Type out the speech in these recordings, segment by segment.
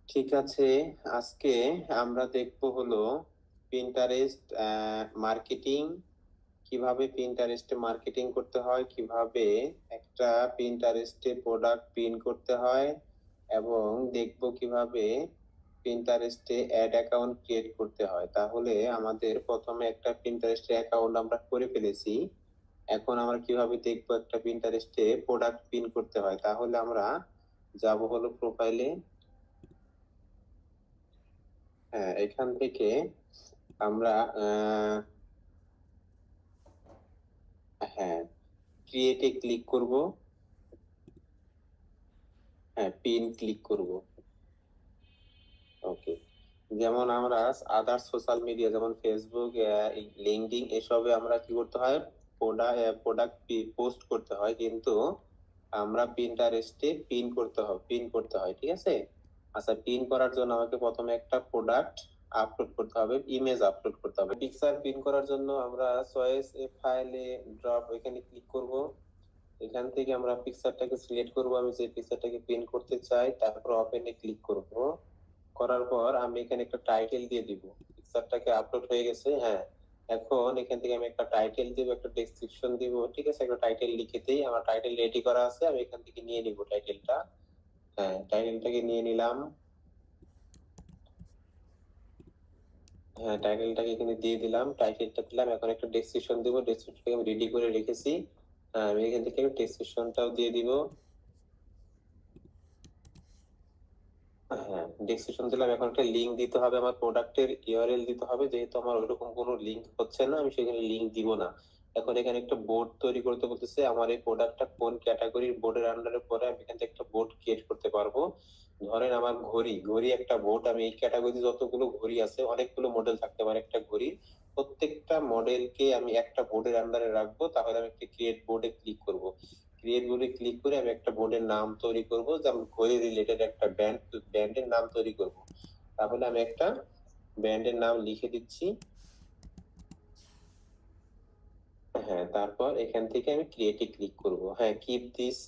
ঠিক আছে, আজকে আমরা দেখবো হলো পিন্টারেস্ট মার্কেটিং। কিভাবে পিন্টারেস্টে মার্কেটিং করতে হয়, কিভাবে একটা পিন্টারেস্টে প্রোডাক্ট পিন করতে হয়, এবং দেখবো কিভাবে পিন্টারেস্টে অ্যাড অ্যাকাউন্ট ক্রিয়েট করতে হয়। তাহলে আমাদের প্রথমে একটা পিন্টারেস্টে অ্যাকাউন্ট আমরা করে ফেলেছি। এখন আমরা কিভাবে দেখবো একটা পিন্টারেস্টে প্রোডাক্ট পিন করতে হয়। তাহলে আমরা যাব হলো প্রোফাইলে। হ্যাঁ, এখান থেকে আমরা হ্যাঁ, ক্রিয়েটে ক্লিক করব। হ্যাঁ, পিন ক্লিক করব। ওকে। যেমন আমরা আদার সোশ্যাল মিডিয়া যেমন ফেসবুক, লিঙ্কডইন এসবে আমরা কি করতে হয়, প্রোডাক্ট পোস্ট করতে হয়, কিন্তু আমরা পিন্টারেস্টে পিন করতে হয়। ঠিক আছে। আচ্ছা, পিন করার জন্য আমাকে প্রথমে একটা প্রোডাক্ট আপলোড করতে হবে, ইমেজ আপলোড করতে হবে। পিকচার পিন করার জন্য আমরা চয়েস এ ফাইলে ড্রপ এখানে ক্লিক করব। এখান থেকে আমরা পিকচারটাকে সিলেক্ট করব, আমি যে পিকচারটাকে প্রিন্ট করতে চাই, তারপর ওপেনে ক্লিক করব। করার পর আমি এখানে একটা টাইটেল দিয়ে দিব। পিকচারটাকে আপলোড হয়ে গেছে। হ্যাঁ, এখন এখান থেকে আমি একটা টাইটেল দিব, একটা ডেসক্রিপশন দিব। ঠিক আছে, একটা টাইটেল লিখে দেই। আমার টাইটেল রেডি করা আছে, আমি এখান থেকে নিয়ে নিব টাইটেলটা। হ্যাঁ, টাইটেলটাকে নিয়ে নিলাম। হ্যাঁ, টাইটেলটাকে এখানে দিয়ে দিলাম, টাইটেলটা দিলাম। এখন একটা ডেসক্রিপশন দিব, ডেসক্রিপশনটাকে আমি রেডি করে রেখেছি। হ্যাঁ, আমি এখান থেকে ডেসক্রিপশনটাও দিয়ে দিব। হ্যাঁ, ডেসক্রিপশন দিলাম। এখন একটা লিংক দিতে হবে, আমার প্রোডাক্টের ইউআরএল দিতে হবে। যেহেতু আমার ওইরকম কোনো লিংক হচ্ছে না, আমি সেখানে লিংক দিব না। এখন এখানে একটা বোর্ড তৈরি করতে বলতেছে। আমার এই প্রোডাক্টটা কোন ক্যাটাগরির বোর্ডের আন্ডারে পড়ে, আমি এখান থেকে একটা বোর্ড ক্রিয়েট করতে পারবো। ধরেন আমার ঘড়ি ঘড়ি একটা বোর্ড, আমি এই ক্যাটাগরিতে যতগুলো ঘড়ি আছে, অনেকগুলো মডেল থাকতে পারে একটা ঘড়ির, প্রত্যেকটা মডেলকে আমি একটা বোর্ডের আন্ডারে রাখবো। তাহলে আমি একটা ক্রিয়েট বোর্ডে ক্লিক করব। ক্রিয়েট বোর্ডে ক্লিক করে আমি একটা বোর্ডের নাম তৈরি করব, যেমন ঘড়ি রিলেটেড একটা ব্র্যান্ডের নাম তৈরি করব। তাহলে আমি একটা ব্র্যান্ডের নাম লিখে দিচ্ছি। হ্যাঁ, তারপর এখান থেকে আমি ক্রিয়েটে ক্লিক করব। হ্যাঁ, কিপ দিস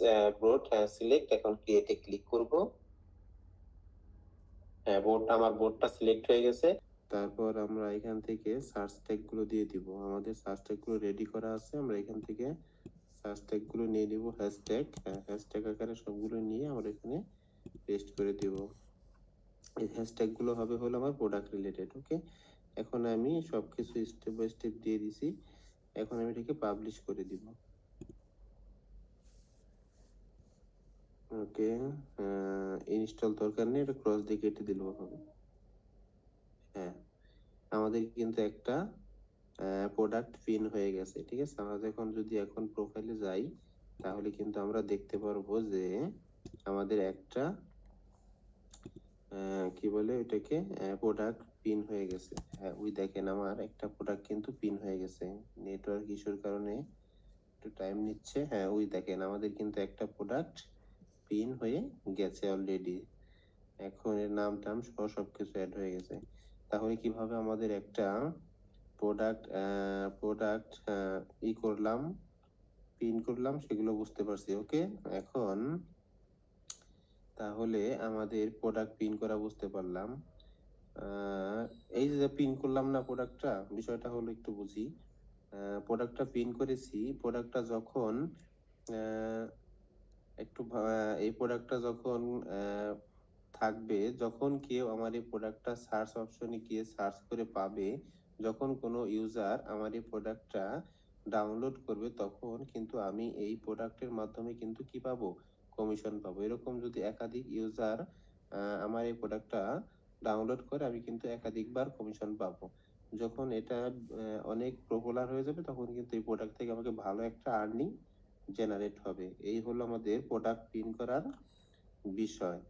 বোর্ড, হ্যাঁ সিলেক্ট। এখন ক্রিয়েটে ক্লিক করব। হ্যাঁ, বোর্ডটা সিলেক্ট হয়ে গেছে। তারপর আমরা এখান থেকে সার্চ ট্যাগ গুলো দিয়ে দিব। আমাদের সার্চ ট্যাগ গুলো রেডি করা আছে, আমরা এখান থেকে সার্চ ট্যাগ গুলো নিয়ে নিব। হ্যাশট্যাগ, হ্যাঁ হ্যাশট্যাগ আকারে সবগুলো নিয়ে আমরা এখানে পেস্ট করে দিব। এই হ্যাশট্যাগ গুলো হবে হলো আমার প্রোডাক্ট রিলেটেড। ওকে, এখন আমি সবকিছু স্টেপ বাই স্টেপ দিয়ে দিছি। এখন আমি এটাকে পাবলিশ করে দিব। ওকে, ইনস্টল দরকার নেই, এটা ক্রস দিয়ে কেটে দিলেও হবে। হ্যাঁ, আমাদের কিন্তু একটা প্রোডাক্ট পিন হয়ে গেছে। ঠিক আছে, আমরা এখন প্রোফাইলে যাই, তাহলে কিন্তু আমরা দেখতে পারবো যে আমাদের একটা কি বলে এটাকে, প্রোডাক্ট পিন হয়ে গেছে। হ্যাঁ, ওই দেখেন আমার একটা প্রোডাক্ট কিন্তু পিন হয়ে গেছে। নেটওয়ার্ক ইস্যুর কারণে একটু টাইম নিচ্ছে। হ্যাঁ, ওই দেখেন আমাদের কিন্তু একটা প্রোডাক্ট পিন হয়ে গেছে অলরেডি। এখন এর নাম টাম সহ সবকিছু অ্যাড হয়ে গেছে। তাহলে কিভাবে আমাদের একটা প্রোডাক্ট করলাম, পিন করলাম, সেগুলো বুঝতে পারছি। ওকে, এখন তাহলে আমাদের প্রোডাক্ট পিন করা বুঝতে পারলাম। আহ, এই যে পিন করলাম না প্রোডাক্টটা, বিষয়টা হলো একটু বুঝি। প্রোডাক্টটা পিন করেছি, প্রোডাক্টটা যখন আহ, এই প্রোডাক্টটা যখন থাকবে, যখন কেউ আমার এই প্রোডাক্টটা সার্চ অপশনে গিয়ে সার্চ করে পাবে, যখন কোনো ইউজার আমার এই প্রোডাক্টটা ডাউনলোড করবে, তখন কিন্তু আমি এই প্রোডাক্টের মাধ্যমে কিন্তু কি পাবো, কমিশন পাবো। এরকম যদি একাধিক ইউজার আমার এই প্রোডাক্টটা ডাউনলোড করে, আমি কিন্তু একাধিকবার কমিশন পাবো। যখন এটা অনেক পপুলার হয়ে যাবে, তখন কিন্তু এই প্রোডাক্ট থেকে আমাকে ভালো একটা আর্নিং জেনারেট হবে। এই হলো আমাদের প্রোডাক্ট পিন করার বিষয়।